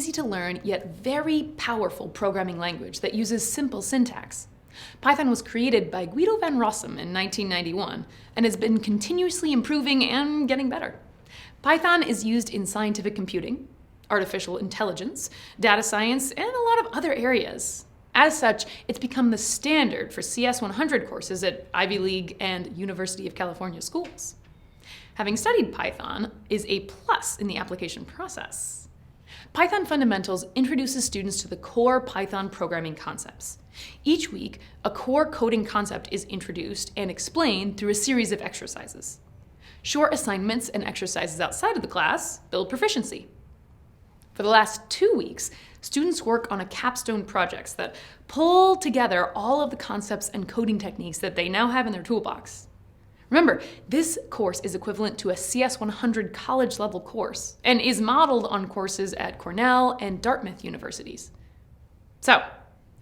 easy to learn yet very powerful programming language that uses simple syntax. Python was created by Guido van Rossum in 1991 and has been continuously improving and getting better. Python is used in scientific computing, artificial intelligence, data science, and a lot of other areas. As such, it's become the standard for CS 100 courses at Ivy League and University of California schools. Having studied Python is a plus in the application process. Python Fundamentals introduces students to the core Python programming concepts. Each week, a core coding concept is introduced and explained through a series of exercises. Short assignments and exercises outside of the class build proficiency. For the last 2 weeks, students work on a capstone projects that pull together all of the concepts and coding techniques that they now have in their toolbox. Remember, this course is equivalent to a CS 100 college-level course and is modeled on courses at Cornell and Dartmouth universities. So,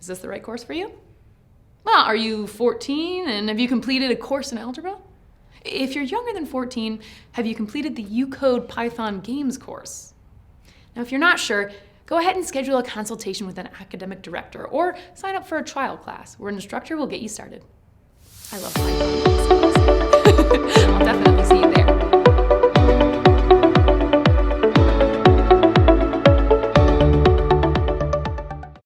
is this the right course for you? Well, are you 14 and have you completed a course in algebra? If you're younger than 14, have you completed the UCode Python Games course? Now, if you're not sure, go ahead and schedule a consultation with an academic director or sign up for a trial class where an instructor will get you started. I love Python.